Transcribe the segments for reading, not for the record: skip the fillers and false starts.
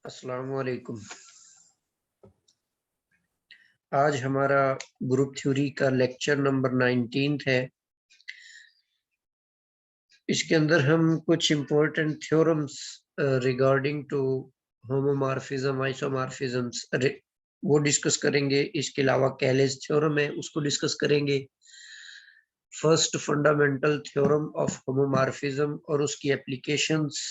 अस्सलाम वालेकुम। आज हमारा ग्रुप थ्योरी का लेक्चर नंबर 19 है। इसके अंदर हम कुछ important theorems regarding to homomorphism, isomorphisms वो डिस्कस करेंगे। इसके अलावा कैलेज थ्योरम है, उसको डिस्कस करेंगे। First fundamental theorem of homomorphism और उसकी एप्लीकेशंस,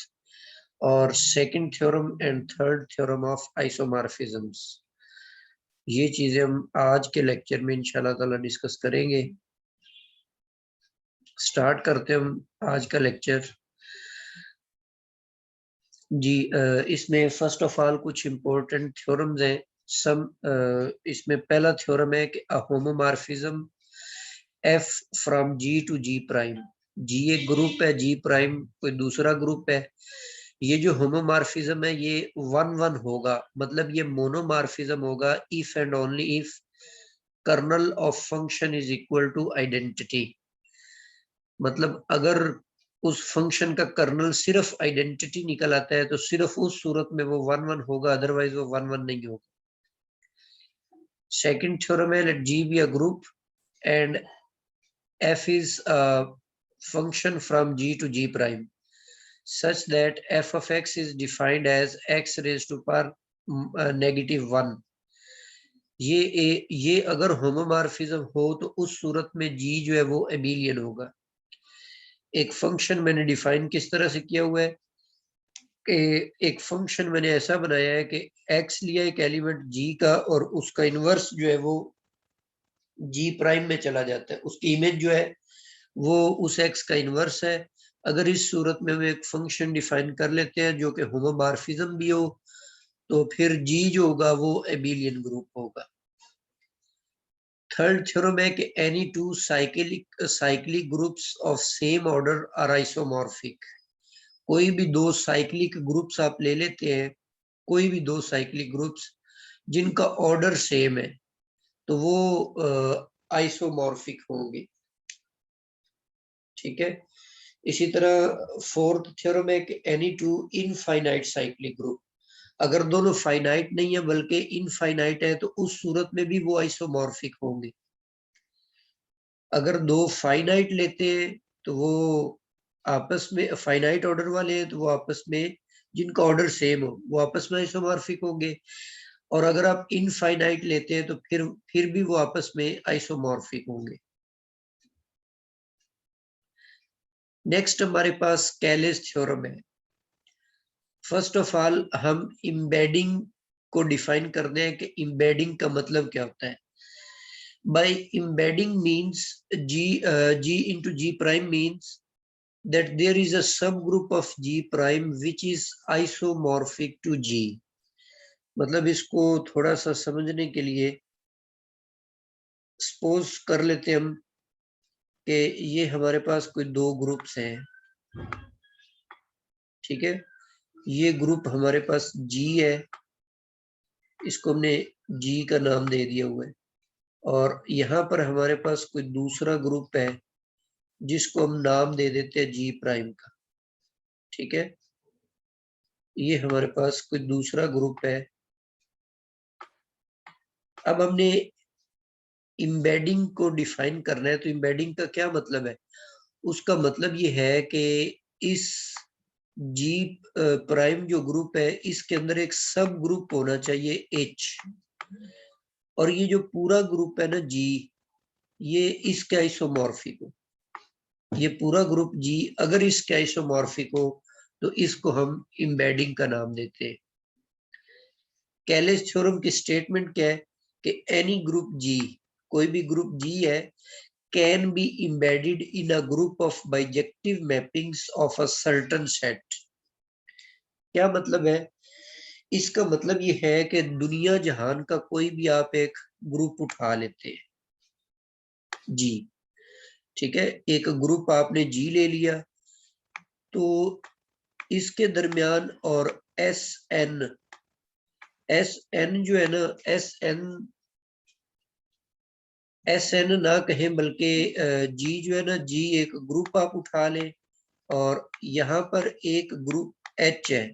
और second theorem and third theorem of isomorphisms. ये चीजें हम आज के लेक्चर में इंशाल्लाह ताला डिस्कस करेंगे। स्टार्ट करते हैं हम आज का लेक्चर जी। इसमें फर्स्ट ऑफ ऑल कुछ इम्पोर्टेंट थ्योरम्स हैं। इसमें पहला थ्योरम है कि homomorphism F from G to G prime. G एक ग्रुप है, जी प्राइम कोई दूसरा ग्रुप है। ये जो होमोमॉर्फिज्म है ये वन वन होगा, मतलब ये मोनोमॉर्फिज्म होगा if and only if kernel of function is equal to identity. मतलब अगर उस फंक्शन का कर्नल सिर्फ आइडेंटिटी निकल आता है तो सिर्फ उस सूरत में वो वन वन होगा, अदरवाइज वो वन वन नहीं होगा। सेकंड थ्योरम है let G be a group and f is a function from g to g prime such that f of x is defined as x raised to power -1। ये अगर homomorphism हो तो उस सूरत में g जो है वो एबिलियन होगा। एक फंक्शन मैंने डिफाइन किस तरह से किया हुआ है कि एक फंक्शन मैंने ऐसा बनाया है कि x लिया एक एलिमेंट g का और उसका इनवर्स जो है वो g प्राइम में चला जाता है। उसकी इमेज जो है वो उस x का इनवर्स है। अगर इस सूरत में हम एक फंक्शन डिफाइन कर लेते हैं जो कि होमोमॉर्फिज्म भी हो तो फिर g जो होगा वो एबिलियन ग्रुप होगा। थर्ड थ्योरम है कि any two cyclic groups of same order are isomorphic. कोई भी दो साइक्लिक ग्रुप्स आप ले लेते हैं, कोई भी दो साइक्लिक ग्रुप्स जिनका ऑर्डर सेम है तो वो आइसोमॉर्फिक होंगे। ठीक है। इसी तरह फोर्थ थ्योरम है कि any to infinite cyclic group, अगर दोनों फाइनाइट नहीं है बल्कि इनफाइनाइट है तो उस सूरत में भी वो आइसोमॉर्फिक होंगे। अगर दो फाइनाइट लेते हैं तो वो आपस में फाइनाइट ऑर्डर वाले हैं तो वो आपस में जिनका ऑर्डर सेम हो वो आपस में आइसोमॉर्फिक होंगे। और अगर आप इनफाइनाइट लेते हैं तो फिर भी वो आपस में आइसोमॉर्फिक होंगे। नेक्स्ट हमारे पास कैलेज थ्योरम है। फर्स्ट ऑफ ऑल हम इम्बेडिंग को डिफाइन करते हैं कि इम्बेडिंग का मतलब क्या होता है। By embedding means g into g prime means that there is a subgroup of g prime which is isomorphic to g। मतलब इसको थोड़ा सा समझने के लिए सपोज कर लेते हैं हम कि ये हमारे पास कोई दो ग्रुप्स हैं। ठीक है, ये ग्रुप हमारे पास g है, इसको हमने g का नाम दे दिया हुआ है। और यहाँ पर हमारे पास कोई दूसरा ग्रुप है जिसको हम नाम दे देते हैं जी प्राइम का। ठीक है, ये हमारे पास कोई दूसरा ग्रुप है। अब हमने इम्बेडिंग को डिफाइन करना है तो इम्बेडिंग का क्या मतलब है। उसका मतलब ये है कि इस जी प्राइम जो ग्रुप है इसके अंदर एक सब ग्रुप होना चाहिए एच, और ये जो पूरा ग्रुप है ना जी, ये इसके आइसोमॉर्फिक हो। ये पूरा ग्रुप जी अगर इसके आइसोमॉर्फिक हो तो इसको हम इम्बेडिंग का नाम देते हैं। कैलेज थ्योरम की स्टेटमेंट क्या है कि एनी ग्रुप जी, कोई भी ग्रुप जी है, can be embedded in a group of bijective mappings of a certain set। क्या मतलब है इसका? मतलब ये है कि दुनिया जहान का कोई भी आप एक ग्रुप उठा लेते हैं जी। ठीक है, एक ग्रुप आपने जी ले लिया तो इसके दरमियान और एस एन जो है ना, एस एन ना कहें बल्कि जी जो है ना, जी एक ग्रुप आप उठा लें और यहाँ पर एक ग्रुप एच है।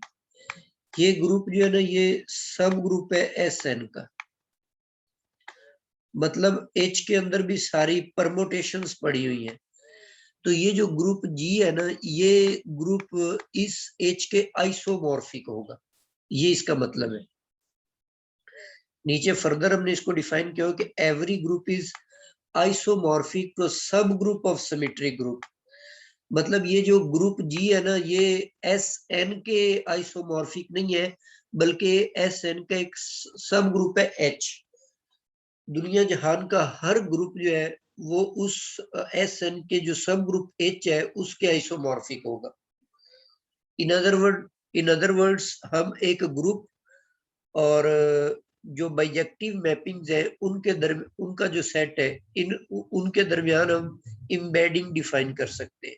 ये ग्रुप जो है ना, ये सब ग्रुप है एस एन का, मतलब एच के अंदर भी सारी परमोटेशंस पड़ी हुई हैं। तो ये जो ग्रुप जी है ना, ये ग्रुप इस एच के आइसोमॉर्फिक होगा, ये इसका मतलब है। नीचे फर्दर हमने इसको डिफाइन किया कि every group is isomorphic to sub group of symmetric group. मतलब ये जो ग्रुप जी है ना, ये एस एन के आइसोमॉर्फिक नहीं है, बल्कि एस एन का एक सब ग्रुप है एच। दुनिया जहान का हर ग्रुप जो है वो उस एस एन के जो सब ग्रुप एच है उसके आइसोमॉर्फिक होगा। इन अदर वर्ड्स हम एक ग्रुप और जो बाइजेक्टिव मैपिंग्स है उनका जो सेट है, उनके दरमियान हम इम्बेडिंग डिफाइन कर सकते हैं।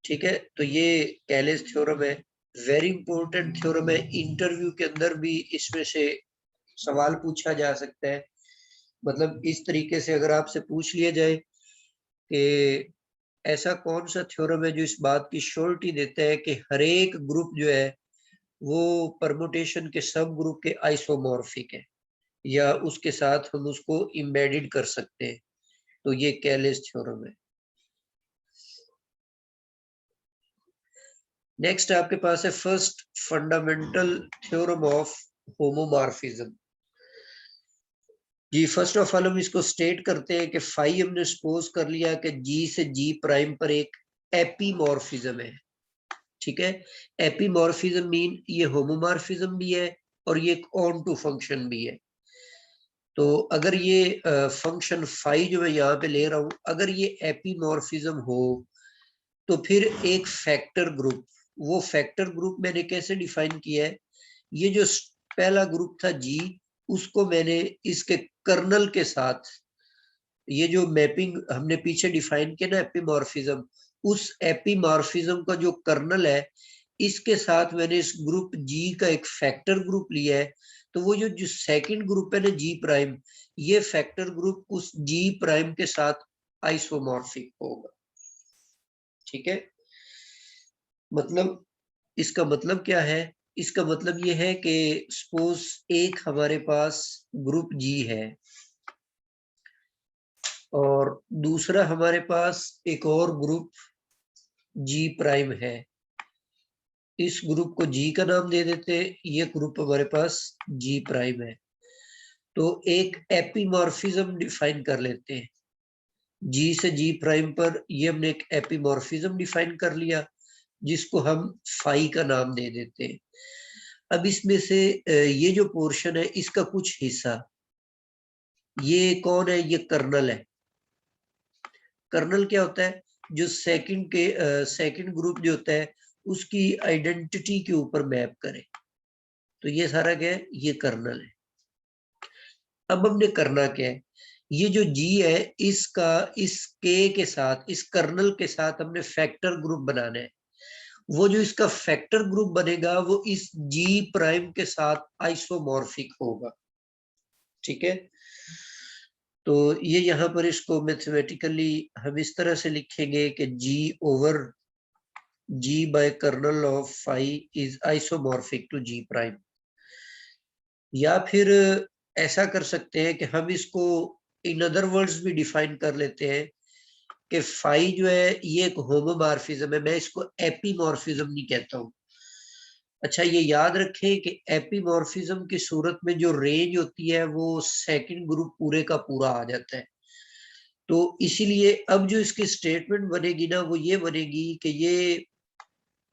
ठीक है, तो ये कैलेस थ्योरम है, वेरी इंपॉर्टेंट थ्योरम है। इंटरव्यू के अंदर भी इसमें से सवाल पूछा जा सकता है। मतलब इस तरीके से अगर आपसे पूछ लिया जाए कि ऐसा कौन सा थ्योरम है जो इस बात की श्योरिटी देता है कि हर एक ग्रुप जो है वो परमुटेशन के सब ग्रुप के आइसोमॉर्फिक है, या उसके साथ हम उसको इम्बेडेड कर सकते हैं, तो ये कैलेस थ्योरम है। नेक्स्ट आपके पास है first fundamental theorem of homomorphism. जी, फर्स्ट ऑफ ऑल हम इसको स्टेट करते हैं कि फाई हमने सपोज कर लिया कि जी से जी प्राइम पर एक एपीमॉर्फिज्म है। ठीक है, एपीमॉर्फिज्म मीन ये होमोमॉर्फिज्म भी है और ये एक ऑन टू फंक्शन भी है। तो अगर ये फंक्शन फाई जो मैं यहाँ पे ले रहा हूँ, अगर ये एपीमॉर्फिज्म हो तो फिर एक फैक्टर ग्रुप, वो फैक्टर ग्रुप मैंने कैसे डिफाइन किया है, ये जो पहला ग्रुप था जी, उसको मैंने इसके कर्नल के साथ, ये जो मैपिंग हमने पीछे डिफाइन किया ना एपीमॉर्फिज्म, उस एपीमॉर्फिज्म का जो कर्नल है, इसके साथ मैंने इस ग्रुप जी का एक फैक्टर ग्रुप लिया है। तो वो जो सेकंड ग्रुप है ना जी प्राइम, ये फैक्टर ग्रुप उस जी प्राइम के साथ आइसोमॉर्फिक होगा। ठीक है, मतलब इसका मतलब क्या है, इसका मतलब ये है कि सपोज एक हमारे पास ग्रुप जी है और दूसरा हमारे पास एक और ग्रुप जी प्राइम है। इस ग्रुप को जी का नाम दे देते, ये ग्रुप हमारे पास जी प्राइम है। तो एक एपीमॉर्फिज्म डिफाइन कर लेते हैं, जी से जी प्राइम पर ये हमने एक एपीमॉर्फिज्म डिफाइन कर लिया, जिसको हम फाई का नाम दे देते हैं। अब इसमें से ये जो पोर्शन है इसका कुछ हिस्सा, ये कौन है, ये कर्नल है। कर्नल क्या होता है, जो सेकंड ग्रुप जो होता है उसकी आइडेंटिटी के ऊपर मैप करे, तो ये सारा क्या है, ये कर्नल है। अब हमने करना क्या है, ये जो जी है इसका इस के के साथ, इस कर्नल के साथ हमने फैक्टर ग्रुप बनाना है। वो जो इसका फैक्टर ग्रुप बनेगा वो इस जी प्राइम के साथ आइसोमॉर्फिक होगा। ठीक है, तो ये यहाँ पर इसको मैथमेटिकली हम इस तरह से लिखेंगे कि G over G by kernel of phi is isomorphic to G prime. या फिर ऐसा कर सकते हैं कि हम इसको इन अदर वर्ड्स भी डिफाइन कर लेते हैं कि फाई जो है ये एक होमोमॉर्फिज्म है, मैं इसको एपीमॉर्फिज्म नहीं कहता हूँ। अच्छा, ये याद रखें कि एपीमॉर्फिज्म की सूरत में जो रेंज होती है वो सेकंड ग्रुप पूरे का पूरा आ जाता है। तो इसीलिए अब जो इसकी स्टेटमेंट बनेगी ना, वो ये बनेगी कि ये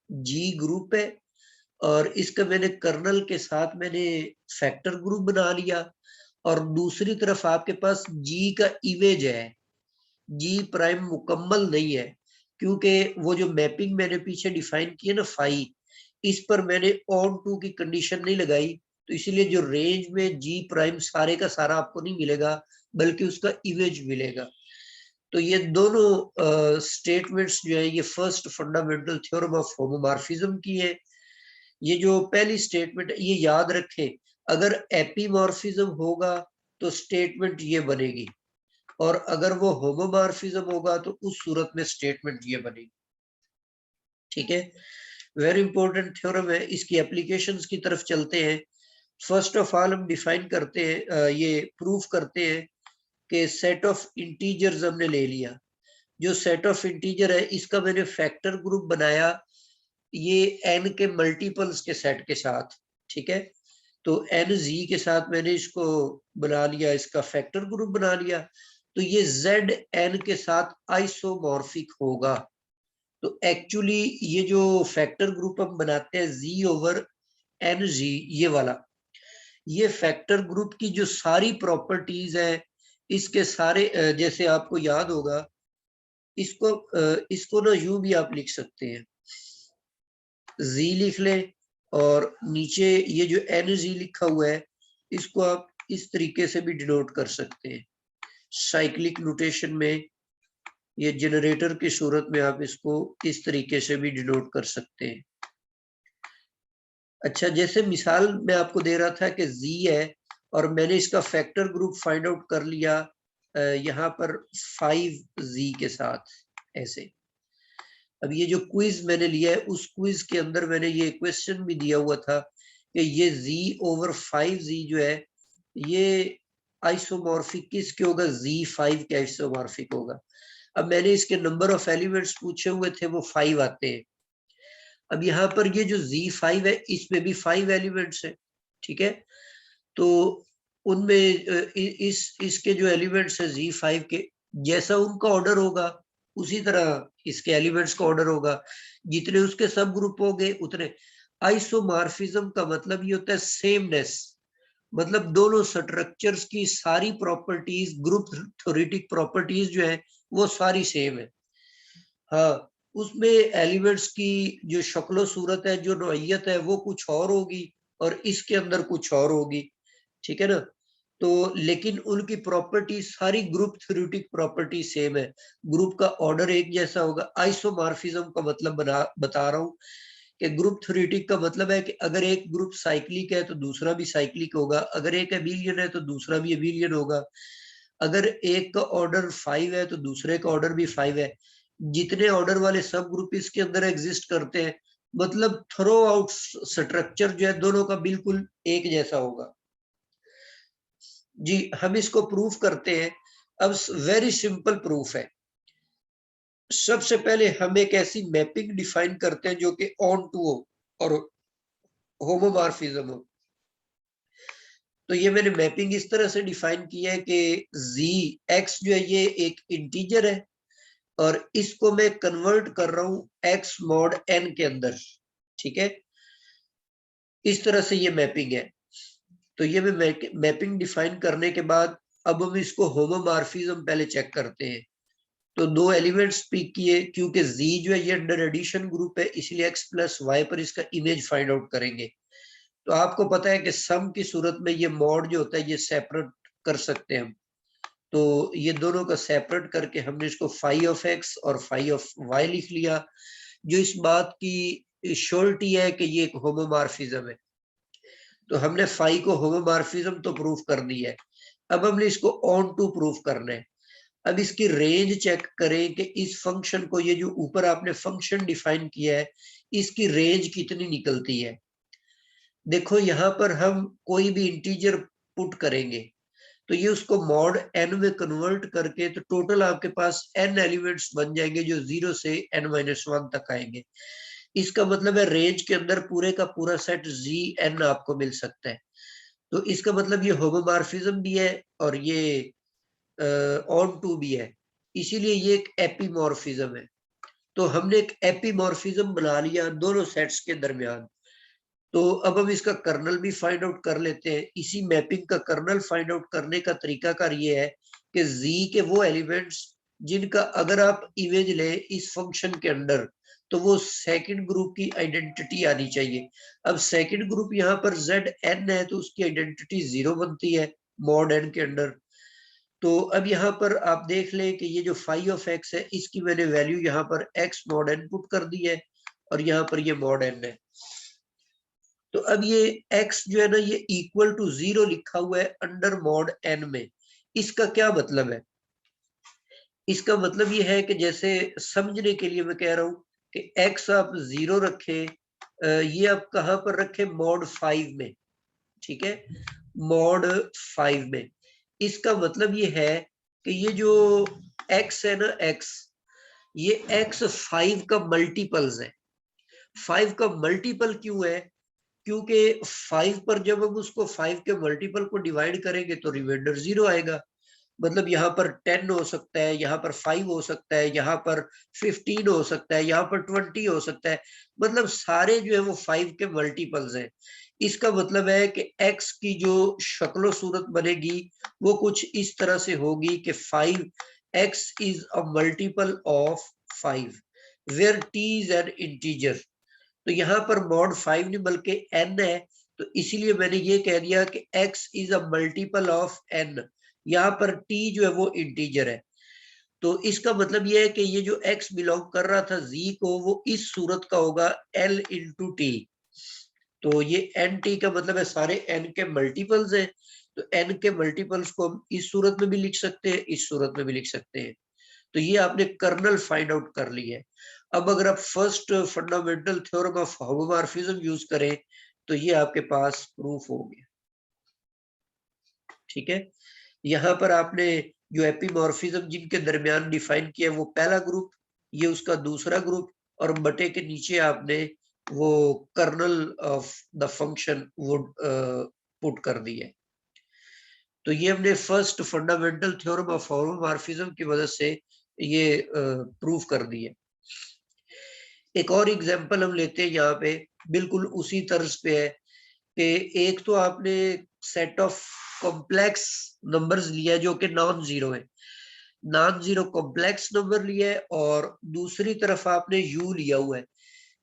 जी ग्रुप है और इसका मैंने कर्नल के साथ मैंने फैक्टर ग्रुप बना लिया, और दूसरी तरफ आपके पास जी का इमेज है, जी प्राइम मुकम्मल नहीं है, क्योंकि वो जो मैपिंग मैंने पीछे डिफाइन की है ना फाई, इस पर मैंने ऑन टू की कंडीशन नहीं लगाई, तो इसीलिए जो रेंज में जी प्राइम सारे का सारा आपको नहीं मिलेगा, बल्कि उसका इमेज मिलेगा। तो ये दोनों स्टेटमेंट्स जो है ये first fundamental theorem of homomorphism की है। ये जो पहली स्टेटमेंट ये याद रखें, अगर एपीमॉर्फिज्म होगा तो स्टेटमेंट ये बनेगी, और अगर वो होमोमॉर्फिज्म होगा तो उस सूरत में स्टेटमेंट ये बनेगी। ठीक है, वेरी इंपॉर्टेंट थ्योरम है, इसकी एप्लीकेशंस की तरफ चलते हैं। फर्स्ट ऑफ ऑल हम डिफाइन करते हैं, ये प्रूफ करते हैं कि सेट ऑफ इंटीजर्स हमने ले लिया। जो सेट ऑफ इंटीजर है इसका मैंने फैक्टर ग्रुप बनाया ये n के मल्टीपल्स के सेट के साथ, ठीक है। तो n z के साथ मैंने इसको बना लिया, इसका फैक्टर ग्रुप बना लिया, तो ये z n के साथ आइसोमॉर्फिक होगा। तो एक्चुअली ये जो फैक्टर ग्रुप हम बनाते हैं z ओवर n z, ये वाला, ये फैक्टर ग्रुप की जो सारी प्रॉपर्टीज है इसके सारे, जैसे आपको याद होगा, इसको ना यूं भी आप लिख सकते हैं, z लिख ले और नीचे ये जो एन जी लिखा हुआ है इसको आप इस तरीके से भी डिनोट कर सकते हैं। साइक्लिक नोटेशन में ये जनरेटर की सूरत में आप इसको इस तरीके से भी डिनोट कर सकते हैं। अच्छा, जैसे मिसाल मैं आपको दे रहा था कि z है और मैंने इसका फैक्टर ग्रुप फाइंड आउट कर लिया यहाँ पर 5z के साथ, ऐसे। अब ये जो क्विज मैंने लिया है उस क्विज के अंदर मैंने ये क्वेश्चन भी दिया हुआ था कि ये z ओवर 5z जो है ये आइसोमॉर्फिक किसके होगा, z5 के आइसोमॉर्फिक होगा। अब मैंने इसके नंबर ऑफ एलिमेंट्स पूछे हुए थे, वो 5 आते हैं। अब यहाँ पर ये जो z5 है इसमें भी 5 एलिमेंट्स है, ठीक है। तो उनमें इसके जो एलिमेंट्स है z5 के, जैसा उनका ऑर्डर होगा उसी तरह इसके एलिमेंट्स का ऑर्डर होगा, जितने उसके सब ग्रुप होंगे उतने। आइसोमॉर्फिज्म का मतलब ये होता है सेमनेस, मतलब दोनों स्ट्रक्चर्स की सारी प्रॉपर्टीज, ग्रुप थ्योरेटिक प्रॉपर्टीज जो है वो सारी सेम है। हाँ, उसमें एलिमेंट्स की जो शक्लो सूरत है, जो नौइयत है वो कुछ और होगी और इसके अंदर कुछ और होगी, ठीक है ना। तो लेकिन उनकी प्रॉपर्टी सारी ग्रुप थ्योरेटिक प्रॉपर्टी सेम है, ग्रुप का ऑर्डर एक जैसा होगा। आइसोमॉर्फिज्म का मतलब बता रहा हूँ कि ग्रुप थ्योरेटिक का मतलब है कि अगर एक ग्रुप साइक्लिक है तो दूसरा भी साइक्लिक होगा, अगर एक एबिलियन है तो दूसरा भी एबिलियन होगा, अगर एक का ऑर्डर 5 है तो दूसरे का ऑर्डर भी 5 है। जितने ऑर्डर वाले सब ग्रुप इसके अंदर एग्जिस्ट करते हैं, मतलब थ्रो आउट स्ट्रक्चर जो है दोनों का बिल्कुल एक जैसा होगा। जी, हम इसको प्रूफ करते हैं। अब वेरी सिंपल प्रूफ है। सबसे पहले हम एक ऐसी मैपिंग डिफाइन करते हैं जो कि ऑन टू हो और होमोमॉर्फिज्म हो। तो ये मैंने मैपिंग इस तरह से डिफाइन किया है कि x जो है ये एक इंटीजर है और इसको मैं कन्वर्ट कर रहा हूं x मॉड n के अंदर, ठीक है। इस तरह से ये मैपिंग है। तो ये मैं मैपिंग डिफाइन करने के बाद अब हम इसको होमोमॉर्फिज्म पहले चेक करते हैं। तो दो एलिमेंट्स पिक किए, क्योंकि z जो है ये अंडर एडिशन ग्रुप है इसलिए x प्लस वाई पर इसका इमेज फाइंड आउट करेंगे। तो आपको पता है कि सम की सूरत में ये मॉड जो होता है ये सेपरेट कर सकते हैं हम। तो ये दोनों का सेपरेट करके हमने इसको फाई ऑफ x और फाई ऑफ y लिख लिया, जो इस बात की श्योरिटी है कि ये एक होमोमॉर्फिज्म है। तो हमने फाई को होमोमॉर्फिज्म तो प्रूफ कर दी है। अब हमने इसको ऑन टू प्रूफ करना है। अब इसकी रेंज चेक करें कि इस फंक्शन को, ये जो ऊपर आपने फंक्शन डिफाइन किया है, इसकी रेंज कितनी निकलती है। देखो यहाँ पर हम कोई भी इंटीजर पुट करेंगे तो ये उसको मॉड n में कन्वर्ट करके तो टोटल आपके पास n एलिमेंट्स बन जाएंगे जो 0 से n-1 तक आएंगे। इसका मतलब है रेंज के अंदर पूरे का पूरा सेट Zn आपको मिल सकता है। तो इसका मतलब ये होमोमॉर्फिज्म भी है और ये ऑन टू भी है, इसीलिए ये एक एपीमॉर्फिज्म है। तो हमने एक एपीमॉर्फिज्म बना लिया दोनों सेट्स के दरमियान। तो अब हम इसका कर्नल भी फाइंड आउट कर लेते हैं। इसी मैपिंग का कर्नल फाइंड आउट करने का तरीकाकार ये है कि z के वो एलिमेंट्स जिनका अगर आप इमेज ले इस फंक्शन के अंदर तो वो सेकंड ग्रुप की आइडेंटिटी आनी चाहिए। अब सेकंड ग्रुप यहाँ पर zn है तो उसकी आइडेंटिटी 0 बनती है मॉड n के अंदर। तो अब यहाँ पर आप देख लें कि ये जो फाई ऑफ x है इसकी मैंने वैल्यू यहाँ पर x मॉड n पुट कर दी है और यहाँ पर ये मॉड n है। तो अब ये x जो है ना ये इक्वल टू 0 लिखा हुआ है अंडर मॉड n में। इसका क्या मतलब है? इसका मतलब ये है कि जैसे समझने के लिए मैं कह रहा हूं कि x आप 0 रखें ये आप कहाँ पर रखे, मॉड 5 में, ठीक है, मॉड 5 में। इसका मतलब ये है कि ये जो x है ना, x, ये x 5 का मल्टीपल्स है। 5 का मल्टीपल क्यों है, क्योंकि 5 पर जब हम उसको 5 के मल्टीपल को डिवाइड करेंगे तो रिमाइंडर 0 आएगा। मतलब यहाँ पर 10 हो सकता है, यहाँ पर 5 हो सकता है, यहाँ पर 15 हो सकता है, यहाँ पर 20 हो सकता है। मतलब सारे जो है वो 5 के मल्टीपल्स हैं। इसका मतलब है कि x की जो शक्लो सूरत बनेगी वो कुछ इस तरह से होगी कि 5x is a multiple of 5 where t is an integer. तो यहाँ पर मॉड 5 नहीं बल्कि n है, तो इसीलिए मैंने ये कह दिया कि x is a multiple of n। यहाँ पर t जो है वो इंटीजर है। तो इसका मतलब ये है कि ये जो x बिलोंग कर रहा था z को, वो इस सूरत का होगा l इंटू टी। तो ये एन टी का मतलब है सारे n के मल्टीपल्स हैं। तो n के मल्टीपल्स को हम इस सूरत में भी लिख सकते हैं, इस सूरत में भी लिख सकते हैं। तो ये आपने कर्नल फाइंड आउट कर ली है। अब अगर आप first fundamental theorem of homomorphism use करें तो ये आपके पास प्रूफ हो गया, ठीक है। यहाँ पर आपने जो एपीमॉर्फिज्म जिनके दरमियान डिफाइन किया वो पहला ग्रुप, ये उसका दूसरा ग्रुप, और बटे के नीचे आपने वो कर्नल ऑफ द फंक्शन वो पुट कर दी है। तो ये हमने first fundamental theorem of homomorphism की मदद से ये प्रूव कर दी है। एक और एग्जांपल हम लेते हैं यहाँ पे, बिल्कुल उसी तर्ज पे है कि एक तो आपने सेट ऑफ कॉम्प्लेक्स नंबर्स लिया है जो कि नॉन जीरो है, नॉन जीरो कॉम्प्लेक्स नंबर लिया है, और दूसरी तरफ आपने यू लिया हुआ है।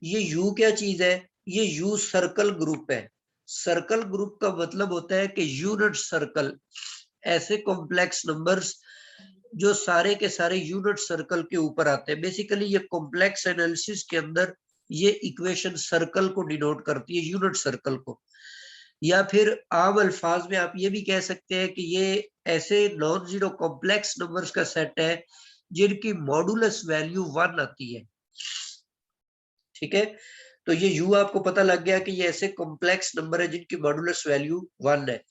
ये यू क्या चीज है, ये यू सर्कल ग्रुप है। सर्कल ग्रुप का मतलब होता है कि यूनिट सर्कल, ऐसे कॉम्प्लेक्स नंबर्स जो सारे के सारे यूनिट सर्कल के ऊपर आते हैं। बेसिकली ये कॉम्प्लेक्स एनालिसिस के अंदर ये इक्वेशन सर्कल को डिनोट करती है, यूनिट सर्कल को। या फिर आम अल्फाज में आप ये भी कह सकते हैं कि ये ऐसे नॉन जीरो कॉम्प्लेक्स नंबर्स का सेट है जिनकी मॉडुलस वैल्यू 1 आती है, ठीक है। तो ये u आपको पता लग गया कि ये ऐसे कॉम्प्लेक्स नंबर है जिनकी मॉडुलस वैल्यू 1 है।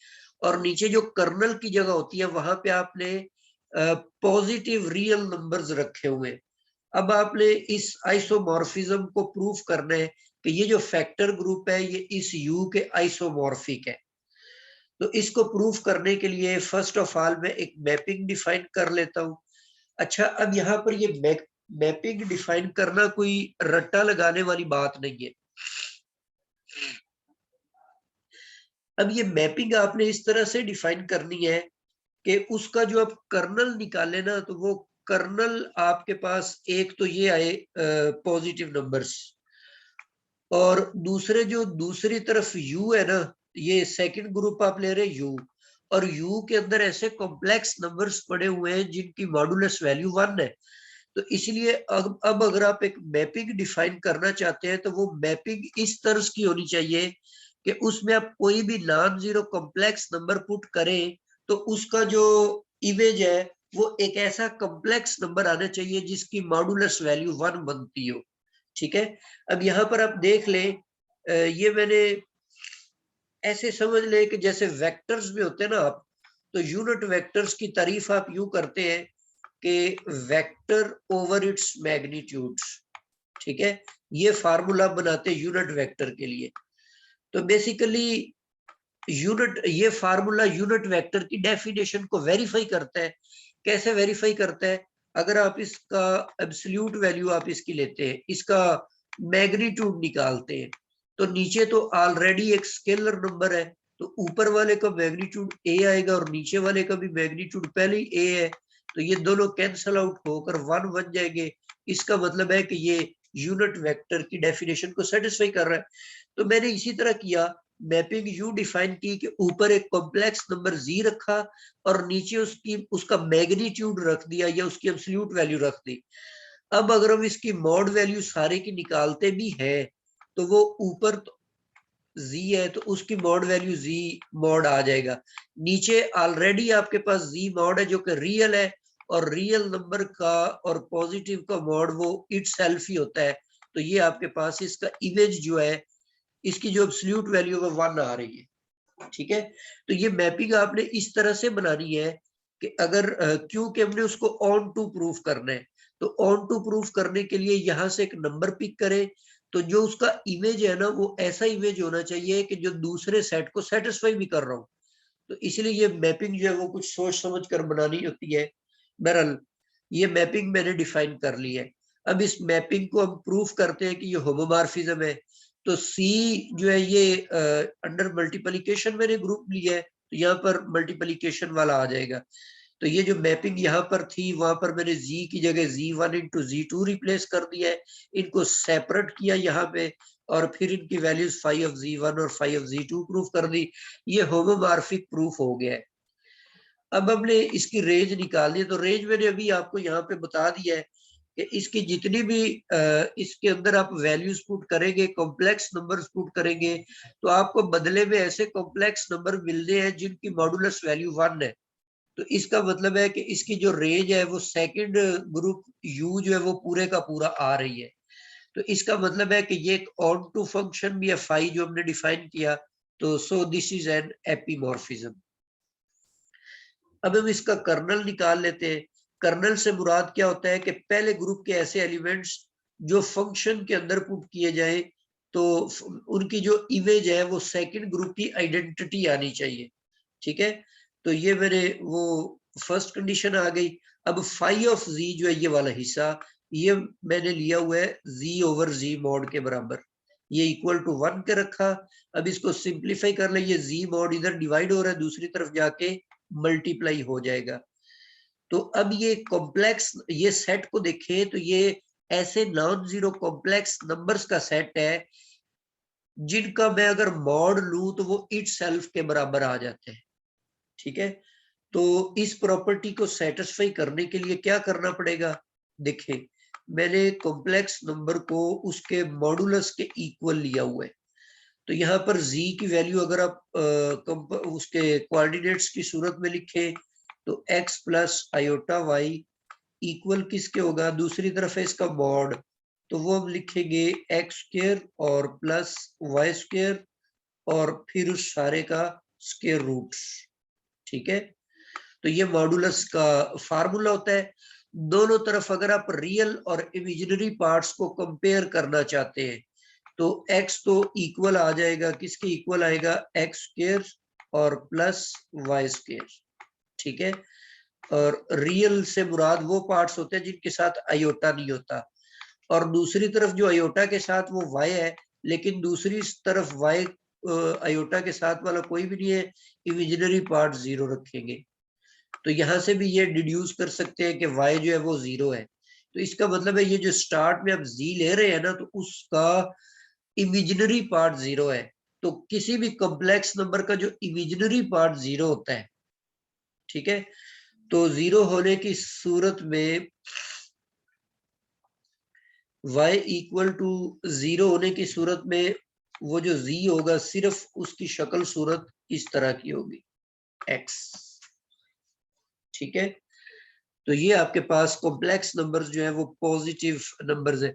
और नीचे जो कर्नल की जगह होती है वहां पे आपने पॉजिटिव रियल नंबर्स रखे हुए हैं। अब आपने इस आइसोमॉर्फिज्म को प्रूफ करना है कि ये जो फैक्टर ग्रुप है ये इस u के आइसोमॉर्फिक है। तो इसको प्रूफ करने के लिए फर्स्ट ऑफ ऑल मैं एक मैपिंग डिफाइन कर लेता हूं। अच्छा, अब यहाँ पर ये मैपिंग डिफाइन करना कोई रट्टा लगाने वाली बात नहीं है। अब ये मैपिंग आपने इस तरह से डिफाइन करनी है कि उसका जो आप कर्नल निकाले ना, तो वो कर्नल आपके पास एक तो ये आए पॉजिटिव नंबर्स, और दूसरे जो दूसरी तरफ u है ना, ये सेकंड ग्रुप आप ले रहे u, और u के अंदर ऐसे कॉम्प्लेक्स नंबर्स पड़े हुए हैं जिनकी मॉडुलस वैल्यू 1 है। तो इसलिए अब अगर आप एक मैपिंग डिफाइन करना चाहते हैं तो वो मैपिंग इस तरह की होनी चाहिए कि उसमें आप कोई भी non zero complex number put करें तो उसका जो इमेज है वो एक ऐसा कॉम्प्लेक्स नंबर आना चाहिए जिसकी मॉडुलस वैल्यू 1 बनती हो, ठीक है। अब यहाँ पर आप देख लें, ये मैंने ऐसे समझ ले कि जैसे वेक्टर्स में होते हैं ना आप, तो यूनिट वेक्टर्स की तारीफ आप यूं करते हैं कि वेक्टर ओवर इट्स मैग्नीट्यूड्स, ठीक है। ये फार्मूला बनाते हैं यूनिट वेक्टर के लिए। तो बेसिकली यूनिट, ये फार्मूला यूनिट वेक्टर की डेफिनेशन को वेरीफाई करता है। कैसे वेरीफाई करता है, अगर आप इसका एब्सोल्यूट वैल्यू आप इसकी लेते हैं, इसका मैग्नीट्यूड निकालते हैं, तो नीचे तो ऑलरेडी एक स्केलर नंबर है, तो ऊपर वाले का मैग्नीट्यूड ए आएगा और नीचे वाले का भी मैग्नीट्यूड पहले ही ए है, तो ये दोनों कैंसल आउट होकर 1 बन जाएंगे। इसका मतलब है कि ये यूनिट वेक्टर की डेफिनेशन को सेटिस्फाई कर रहा है। तो मैंने इसी तरह किया, मैपिंग यू डिफाइन की कि ऊपर एक कॉम्प्लेक्स नंबर z रखा और नीचे उसका मैग्नीट्यूड रख दिया या उसकी एब्सोल्यूट वैल्यू रख दी। अब अगर हम इसकी मॉड वैल्यू सारे की निकालते भी है तो वो ऊपर तो z है तो उसकी मॉड वैल्यू z मॉड आ जाएगा। नीचे ऑलरेडी आपके पास z मॉड है जो कि रियल है, और रियल नंबर का और पॉजिटिव का मॉड वो इटसेल्फ ही होता है। तो ये आपके पास इसका इमेज जो है इसकी जो एब्सोल्यूट वैल्यू है 1 आ रही है। ठीक है, तो ये मैपिंग आपने इस तरह से बनानी है कि अगर क्योंकि हमने उसको ऑन टू प्रूफ करना है, तो ऑन टू प्रूफ करने के लिए यहाँ से एक नंबर पिक करें, तो जो उसका इमेज है ना वो ऐसा इमेज होना चाहिए कि जो दूसरे सेट को सेटिस्फाई भी कर रहा हूँ। तो इसलिए ये मैपिंग जो है वो कुछ सोच समझ कर बनानी होती है। बहरहाल ये मैपिंग मैंने डिफाइन कर ली है। अब इस मैपिंग को हम प्रूफ करते हैं कि ये होमोमॉर्फिज्म है। तो सी जो है ये अंडर मल्टीप्लिकेशन मैंने ग्रुप लिया है, तो यहाँ पर मल्टीप्लिकेशन वाला आ जाएगा। तो ये जो मैपिंग यहाँ पर थी वहां पर मैंने z की जगह z1 इंटू z2 रिप्लेस कर दिया है, इनको सेपरेट किया यहाँ पे, और फिर इनकी वैल्यूज फाई ऑफ z1 और फाई ऑफ z2 प्रूफ कर दी। ये होमोमॉर्फिक प्रूफ हो गया है। अब हमने इसकी रेंज निकाल दी, तो रेंज मैंने अभी आपको यहाँ पे बता दिया है कि इसकी जितनी भी इसके अंदर आप वैल्यूज पुट करेंगे, कॉम्प्लेक्स नंबर्स पुट करेंगे, तो आपको बदले में ऐसे कॉम्प्लेक्स नंबर मिलने हैं जिनकी मॉडुलस वैल्यू 1 है। तो इसका मतलब है कि इसकी जो रेंज है वो सेकंड ग्रुप यू जो है वो पूरे का पूरा आ रही है। तो इसका मतलब है कि ये एक ऑन टू फंक्शन भी है फाई जो हमने डिफाइन किया। तो सो दिस इज एन एपीमॉर्फिज्म। अब हम इसका कर्नल निकाल लेते हैं। कर्नल से मुराद क्या होता है कि पहले ग्रुप के ऐसे एलिमेंट्स जो फंक्शन के अंदर पुट किए जाए तो उनकी जो इमेज है वो सेकंड ग्रुप की आइडेंटिटी आनी चाहिए। ठीक है, तो ये मेरे वो फर्स्ट कंडीशन आ गई। अब फाई ऑफ जी जो है ये वाला हिस्सा, ये मैंने लिया हुआ है जी ओवर जी मॉड के बराबर, ये इक्वल टू 1 के रखा। अब इसको सिंप्लीफाई कर ले, ये जी मॉड इधर डिवाइड हो रहा है, दूसरी तरफ जाके मल्टीप्लाई हो जाएगा। तो अब ये कॉम्प्लेक्स, ये सेट को देखें तो ये ऐसे नॉन जीरो कॉम्प्लेक्स नंबर्स का सेट है जिनका मैं अगर मॉड लूं तो वो इटसेल्फ के बराबर आ जाते हैं। ठीक है, तो इस प्रॉपर्टी को सेटिस्फाई करने के लिए क्या करना पड़ेगा, देखें मैंने कॉम्प्लेक्स नंबर को उसके मॉडुलस के इक्वल लिया हुआ है। तो यहाँ पर z की वैल्यू अगर आप उसके कोऑर्डिनेट्स की सूरत में लिखें तो x plus iota y equal किसके होगा, दूसरी तरफ है इसका मॉड, तो वो हम लिखेंगे एक्स स्क्वायर और प्लस वाई स्क्वायर और फिर उस सारे का स्क्वायर रूट। ठीक है, तो ये मॉडुलस का फार्मूला होता है। दोनों तरफ अगर आप रियल और इमेजिनरी पार्ट्स को कंपेयर करना चाहते हैं तो x तो इक्वल आ जाएगा, किसके इक्वल आएगा, एक्स स्क्वायर और प्लस वाई स्क्वायर। ठीक है, और रियल से मुराद वो पार्ट्स होते हैं जिनके साथ आयोटा नहीं होता, और दूसरी तरफ जो आयोटा के साथ वो y है, लेकिन दूसरी तरफ y आयोटा के साथ वाला कोई भी नहीं है, इमेजिनरी पार्ट 0 रखेंगे। तो यहां से भी ये डिड्यूस कर सकते हैं कि y जो है वो 0 है। तो इसका मतलब है ये जो स्टार्ट में आप z ले रहे हैं ना, तो उसका इमेजिनरी पार्ट 0 है। तो किसी भी कॉम्प्लेक्स नंबर का जो इमेजिनरी पार्ट 0 होता है, ठीक है, तो 0 होने की सूरत में y इक्वल टू 0 होने की सूरत में वो जो z होगा सिर्फ उसकी शक्ल सूरत इस तरह की होगी, x। ठीक है, तो ये आपके पास कॉम्प्लेक्स नंबर्स जो है वो पॉजिटिव नंबर्स है।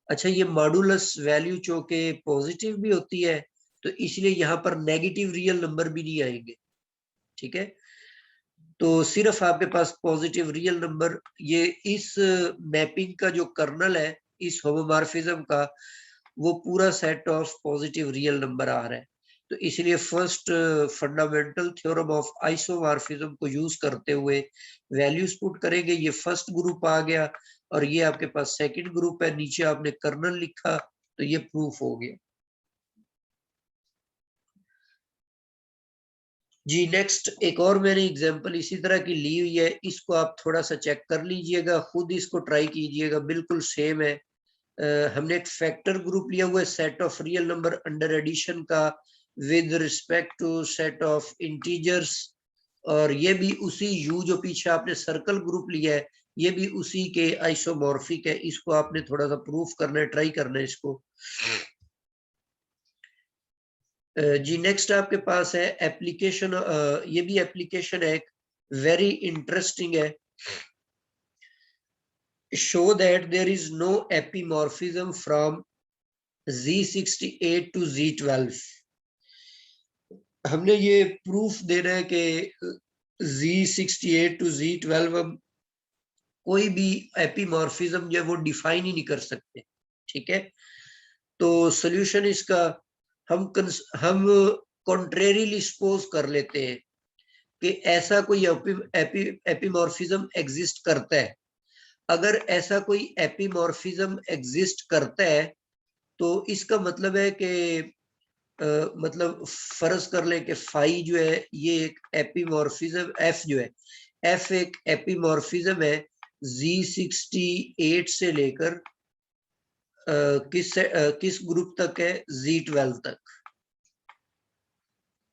अच्छा, ये मॉडुलस वैल्यू चूंकि पॉजिटिव भी होती है तो इसलिए यहाँ पर नेगेटिव रियल नंबर भी नहीं आएंगे। ठीक है, तो सिर्फ आपके पास पॉजिटिव रियल नंबर, ये इस मैपिंग का जो कर्नल है इस होमोमॉर्फिज्म का, वो पूरा set of positive real number आ रहा है। तो इसलिए first fundamental theorem of isomorphism को यूज करते हुए वैल्यूज पुट करेंगे, ये फर्स्ट ग्रुप आ गया और ये आपके पास सेकंड ग्रुप है, नीचे आपने कर्नल लिखा तो ये प्रूफ हो गया। जी नेक्स्ट एक और मैंने एग्जांपल इसी तरह की ली हुई है, इसको आप थोड़ा सा चेक कर लीजिएगा, खुद इसको ट्राई कीजिएगा, बिल्कुल सेम है। हमने एक फैक्टर ग्रुप लिया हुआ है set of real number under addition का with respect to set of integers, और ये भी उसी यू जो पीछे आपने सर्कल ग्रुप लिया है ये भी उसी के आइसोमॉर्फिक है। इसको आपने थोड़ा सा प्रूफ करना है, ट्राई करना है इसको। जी नेक्स्ट आपके पास है एप्लीकेशन, ये भी एप्लीकेशन है, वेरी इंटरेस्टिंग है। Show that there is no epimorphism from Z68 to Z12। हमने ये प्रूफ देना है कि Z68 टू Z12 हम कोई भी एपीमॉर्फिज्म जो है वो डिफाइन ही नहीं कर सकते, ठीक है। तो सोल्यूशन इसका हम कॉन्ट्रेरीली सपोज कर लेते हैं कि ऐसा कोई एपीमॉर्फिज्म एग्जिस्ट करता है। अगर ऐसा कोई एपीमॉर्फिज्म एग्जिस्ट करता है तो इसका मतलब है कि मतलब फर्ज कर ले कि फाई जो है ये एक एपीमॉर्फिज्म, एफ जो है एफ एक एपीमॉर्फिज्म है Z68 से लेकर किस ग्रुप तक है, Z12 तक।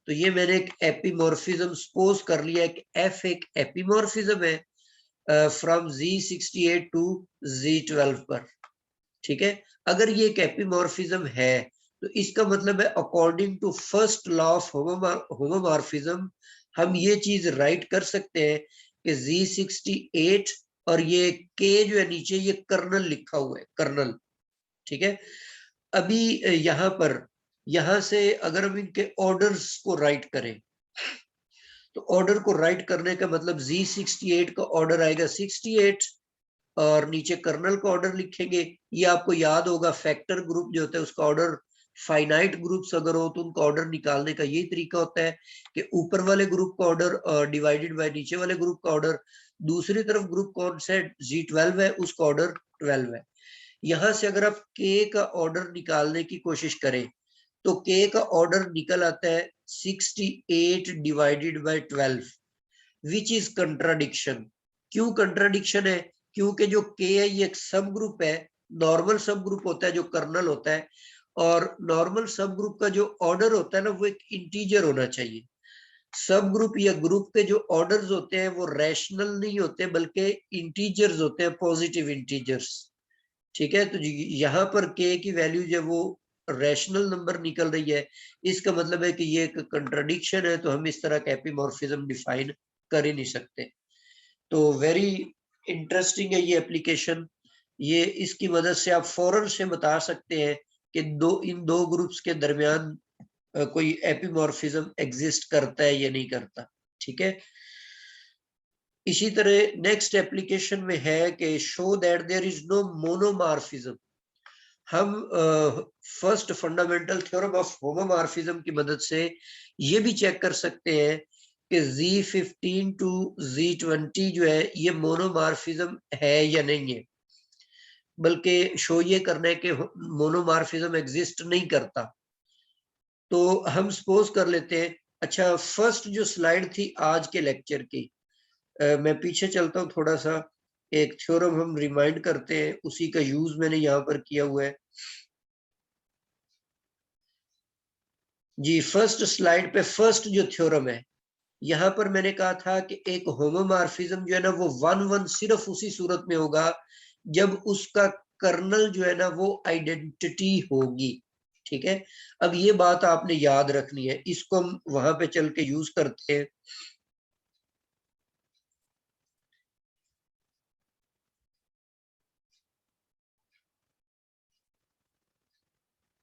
तो ये मैंने एक एपीमॉर्फिज्म सपोज कर लिया है कि एफ एक एपीमॉर्फिज्म है फ्रॉम Z68 टू Z12 पर, ठीक है। अगर ये एक एपीमॉर्फिज्म है तो इसका मतलब है according to first law of homomorphism हम ये चीज राइट कर सकते हैं कि Z68 और ये के जो है नीचे ये कर्नल लिखा हुआ है, कर्नल, ठीक है। अभी यहां से अगर हम इनके ऑर्डर्स को राइट करें तो ऑर्डर को राइट करने का मतलब Z68 का ऑर्डर आएगा 68 और नीचे कर्नल का ऑर्डर लिखेंगे। ये आपको याद होगा फैक्टर ग्रुप जो होता है उसका ऑर्डर, फाइनाइट ग्रुप्स अगर हो तो उनका ऑर्डर निकालने का यही तरीका होता है कि ऊपर वाले ग्रुप का ऑर्डर डिवाइडेड बाय नीचे वाले ग्रुप का ऑर्डर। दूसरी तरफ ग्रुप कौन सा है, Z12 है, उसका ऑर्डर 12 है। यहां से अगर आप के का ऑर्डर निकालने की कोशिश करें तो के का ऑर्डर निकल आता है 68 divided by 12 which is contradiction. क्यों कंट्राडिक्शन है? क्योंकि जो के है ये एक सब ग्रुप है, नॉर्मल सब ग्रुप होता है जो कर्नल होता है, और नॉर्मल सब ग्रुप का जो ऑर्डर होता है ना वो एक इंटीजर होना चाहिए। सब ग्रुप या ग्रुप के जो ऑर्डर्स होते हैं वो रैशनल नहीं होते बल्कि इंटीजर्स होते हैं, पॉजिटिव इंटीजर्स, ठीक है। तो यहाँ पर के की वैल्यू जो वो रैशनल नंबर निकल रही है, इसका मतलब है कि ये एक कंट्राडिक्शन है, तो हम इस तरह का एपीमॉर्फिज्म डिफाइन कर ही नहीं सकते। तो वेरी इंटरेस्टिंग है ये एप्लीकेशन। ये इसकी मदद से आप फौरन से बता सकते हैं कि इन दो ग्रुप्स के दरमियान कोई एपीमॉर्फिज्म एग्जिस्ट करता है या नहीं करता, ठीक है। इसी तरह नेक्स्ट एप्लीकेशन में है कि show that there is no monomorphism. हम first fundamental theorem of homomorphism की मदद से ये भी चेक कर सकते हैं कि Z15 टू Z20 जो है ये मोनोमॉर्फिज्म है या नहीं है, बल्कि शो ये करना है कि मोनोमॉर्फिज्म एग्जिस्ट नहीं करता। तो हम सपोज कर लेते हैं, अच्छा फर्स्ट जो स्लाइड थी आज के लेक्चर की, मैं पीछे चलता हूँ थोड़ा सा, एक थ्योरम हम रिमाइंड करते हैं, उसी का यूज मैंने यहाँ पर किया हुआ है जी। फर्स्ट स्लाइड पे फर्स्ट जो थ्योरम है, यहाँ पर मैंने कहा था कि एक होमोमॉर्फिज्म जो है ना वो वन वन सिर्फ उसी सूरत में होगा जब उसका कर्नल जो है ना वो आइडेंटिटी होगी, ठीक है। अब ये बात आपने याद रखनी है, इसको हम वहां पे चल के यूज करते हैं।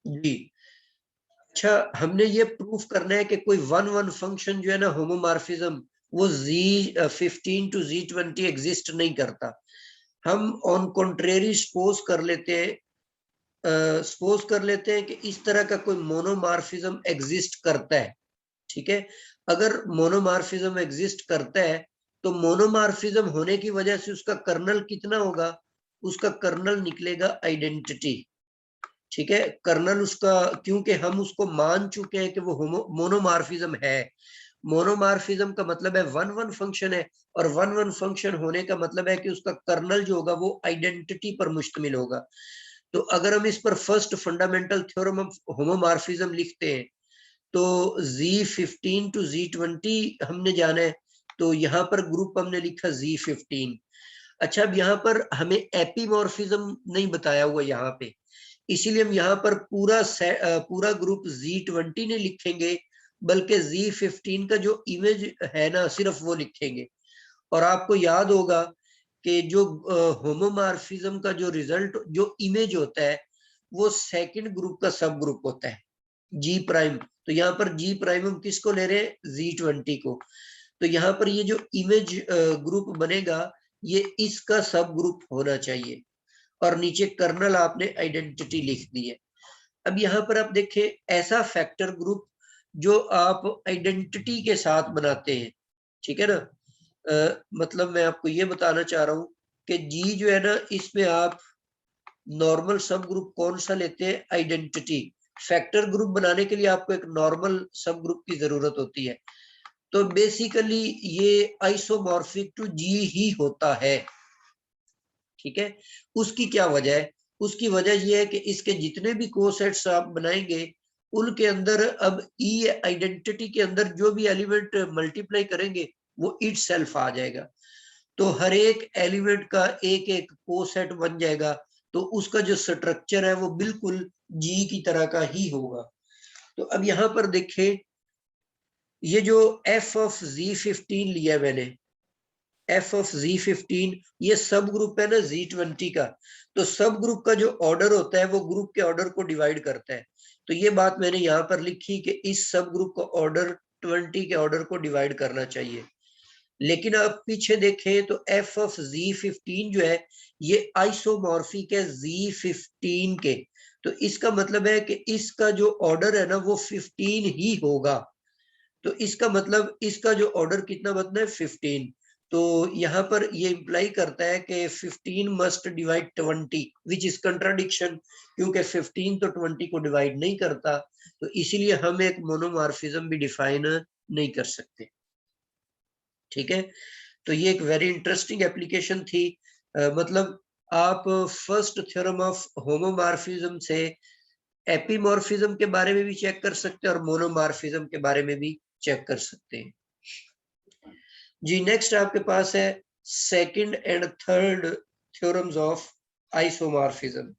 जी अच्छा, हमने ये प्रूफ करना है कि कोई वन वन फंक्शन जो है ना होमोमॉर्फिज्म वो Z15 टू Z20 एग्जिस्ट नहीं करता। हम ऑन कॉन्ट्रेरी सपोज कर लेते हैं कि इस तरह का कोई मोनोमॉर्फिज्म एग्जिस्ट करता है, ठीक है। अगर मोनोमॉर्फिज्म एग्जिस्ट करता है तो मोनोमॉर्फिज्म होने की वजह से उसका कर्नल कितना होगा, उसका कर्नल निकलेगा आइडेंटिटी, ठीक है। कर्नल उसका, क्योंकि हम उसको मान चुके हैं कि वो मोनोमॉर्फिज्म है। मोनोमॉर्फिज्म का मतलब है वन वन फंक्शन है, और वन वन फंक्शन होने का मतलब है कि उसका कर्नल जो होगा वो आइडेंटिटी पर मुश्तमिल होगा। तो अगर हम इस पर first fundamental theorem of homomorphism लिखते हैं तो Z15 टू Z20 हमने जाना है, तो यहाँ पर ग्रुप हमने लिखा Z15। अच्छा, अब यहाँ पर हमें एपीमॉर्फिज्म नहीं बताया हुआ यहाँ पे, इसीलिए हम यहाँ पर पूरा ग्रुप Z20 नहीं लिखेंगे बल्कि Z15 का जो इमेज है ना सिर्फ वो लिखेंगे। और आपको याद होगा कि जो होमोमॉर्फिज्म का जो रिजल्ट, जो इमेज होता है वो सेकंड ग्रुप का सब ग्रुप होता है जी प्राइम। तो यहाँ पर जी प्राइम हम किसको ले रहे हैं, Z20 को। तो यहाँ पर ये जो इमेज ग्रुप बनेगा ये इसका सब ग्रुप होना चाहिए, और नीचे कर्नल आपने आइडेंटिटी लिख दी है। अब यहाँ पर आप देखें ऐसा फैक्टर ग्रुप जो आप आइडेंटिटी के साथ बनाते हैं, ठीक है ना। मतलब मैं आपको ये बताना चाह रहा हूँ कि जी जो है ना, इसमें आप नॉर्मल सब ग्रुप कौन सा लेते हैं, आइडेंटिटी। फैक्टर ग्रुप बनाने के लिए आपको एक नॉर्मल सब ग्रुप की जरूरत होती है। तो बेसिकली ये आइसोमॉर्फिक टू जी ही होता है, ठीक है। उसकी क्या वजह है, उसकी वजह यह है कि इसके जितने भी कोसेट्स आप बनाएंगे उनके अंदर अब ई आइडेंटिटी के अंदर जो भी एलिमेंट मल्टीप्लाई करेंगे वो इट सेल्फ आ जाएगा। तो हर एक एलिमेंट का एक एक कोसेट बन जाएगा, तो उसका जो स्ट्रक्चर है वो बिल्कुल जी की तरह का ही होगा। तो अब यहाँ पर देखें, ये जो f ऑफ Z15 लिया मैंने, f ऑफ Z15 ये सब ग्रुप है ना Z20 का। तो सब ग्रुप का जो ऑर्डर होता है वो ग्रुप के ऑर्डर को डिवाइड करता है। तो ये बात मैंने यहाँ पर लिखी कि इस सब ग्रुप का ऑर्डर 20 के ऑर्डर को डिवाइड करना चाहिए। लेकिन आप पीछे देखें तो f ऑफ Z15 जो है ये आइसोमॉर्फिक है Z15 के। तो इसका मतलब है कि इसका जो ऑर्डर है ना वो 15 ही होगा। तो इसका मतलब इसका जो ऑर्डर कितना बनना है, 15। तो यहाँ पर ये इंप्लाई करता है कि 15 must divide 20, which is contradiction, क्योंकि 15 तो 20 को डिवाइड नहीं करता। तो इसीलिए हम एक मोनोमॉर्फिज्म भी डिफाइन नहीं कर सकते, ठीक है। तो ये एक वेरी इंटरेस्टिंग एप्लीकेशन थी। मतलब आप फर्स्ट थ्योरम ऑफ होमोमॉर्फिज्म से एपीमॉर्फिज्म के बारे में भी चेक कर सकते हैं और मोनोमॉर्फिज्म के बारे में भी चेक कर सकते हैं। जी नेक्स्ट आपके पास है second and third theorems of isomorphism.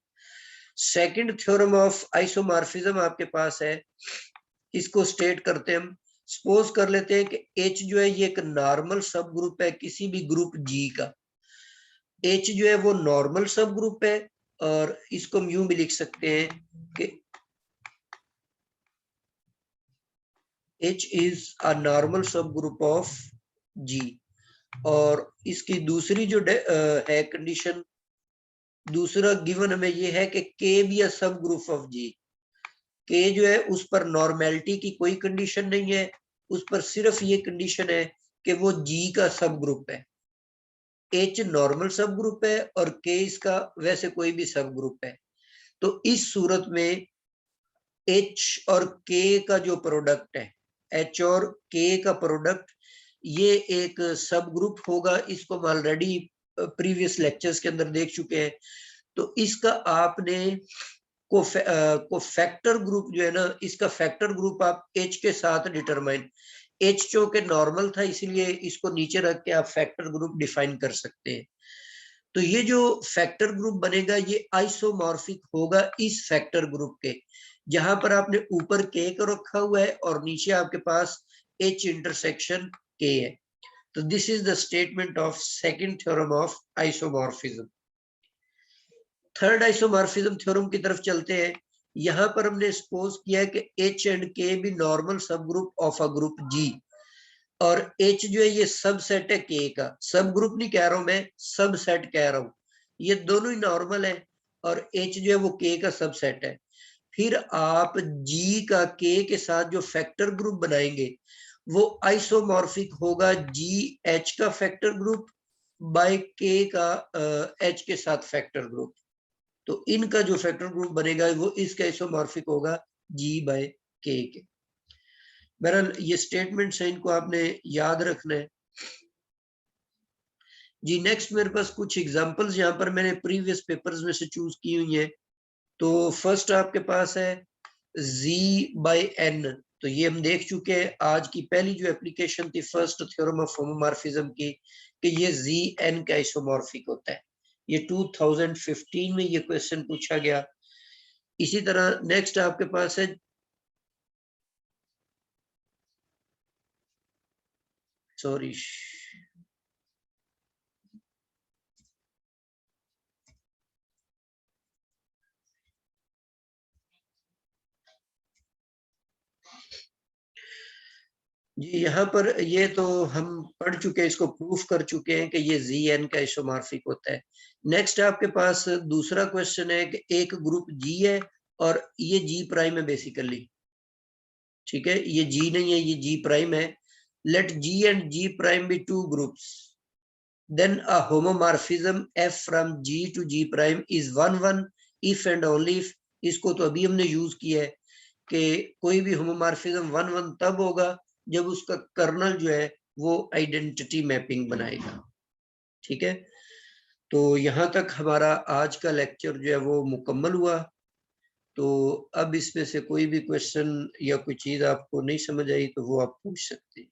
Second theorem of isomorphism आपके पास है, इसको स्टेट करते हैं हम। सपोज कर लेते हैं कि H जो है ये एक नॉर्मल सब ग्रुप है किसी भी ग्रुप G का। H जो है वो नॉर्मल सब ग्रुप है, और इसको हम यूं भी लिख सकते हैं कि H is a normal subgroup of G। और इसकी दूसरी जो है कंडीशन, दूसरा गिवन हमें ये है कि K भी a सब ग्रुप ऑफ G। K जो है उस पर नॉर्मेलिटी की कोई कंडीशन नहीं है, उस पर सिर्फ ये कंडीशन है कि वो G का सब ग्रुप है। H नॉर्मल सब ग्रुप है और K इसका वैसे कोई भी सब ग्रुप है। तो इस सूरत में H और K का जो प्रोडक्ट है, H और K का प्रोडक्ट, ये एक सब ग्रुप होगा। इसको हम ऑलरेडी प्रीवियस लेक्चर्स के अंदर देख चुके हैं। तो इसका आपने को फैक्टर ग्रुप जो है ना, इसका फैक्टर ग्रुप आप H के साथ डिटरमाइन, H चूंकि नॉर्मल था इसीलिए इसको नीचे रख के आप फैक्टर ग्रुप डिफाइन कर सकते हैं। तो ये जो फैक्टर ग्रुप बनेगा ये आइसोमॉर्फिक होगा इस फैक्टर ग्रुप के, जहां पर आपने ऊपर K को रखा हुआ है और नीचे आपके पास H इंटरसेक्शन K है। तो this is the statement of second theorem of isomorphism. Third isomorphism theorem की तरफ चलते हैं। यहां पर हमने सपोज किया है कि H एंड K भी नॉर्मल सब group of a group G, और H जो है ये सब सेट है K का। सब ग्रुप नहीं कह रहा हूं मैं, सब सेट कह रहा हूं। ये दोनों ही नॉर्मल है और H जो है वो K का सब सेट है। फिर आप G का K के साथ जो फैक्टर ग्रुप बनाएंगे वो आइसोमॉर्फिक होगा जी H का फैक्टर ग्रुप बाय K का H के साथ फैक्टर ग्रुप। तो इनका जो फैक्टर ग्रुप बनेगा वो इसका आइसोमॉर्फिक होगा G बाय K के। बहरहाल ये स्टेटमेंट्स है, इनको आपने याद रखना है। जी नेक्स्ट मेरे पास कुछ एग्जांपल्स यहाँ पर मैंने प्रीवियस पेपर्स में से चूज की हुई है। तो फर्स्ट आपके पास है Z बाय N। तो ये हम देख चुके हैं आज की पहली जो एप्लीकेशन थी फर्स्ट थ्योरम ऑफ होमोमॉर्फिज्म की, कि ये ZN का आइसोमॉर्फिक होता है। ये 2015 में ये क्वेश्चन पूछा गया। इसी तरह नेक्स्ट आपके पास है, सॉरी जी, यहाँ पर ये तो हम पढ़ चुके हैं, इसको प्रूफ कर चुके हैं कि ये Zn का आइसोमॉर्फिक होता है। नेक्स्ट आपके पास दूसरा क्वेश्चन है कि एक ग्रुप G है और ये G प्राइम है बेसिकली, ठीक है? ये G नहीं है, ये G प्राइम है। Let G and G prime be two groups. Then a homomorphism F from G to G prime is 1 1 if and only if। इसको तो अभी हमने यूज किया है कि कोई भी होमोमॉर्फिज्म 1 1 तब होगा जब उसका कर्नल जो है वो आइडेंटिटी मैपिंग बनाएगा, ठीक है? तो यहाँ तक हमारा आज का लेक्चर जो है वो मुकम्मल हुआ। तो अब इसमें से कोई भी क्वेश्चन या कोई चीज आपको नहीं समझ आई तो वो आप पूछ सकते हैं।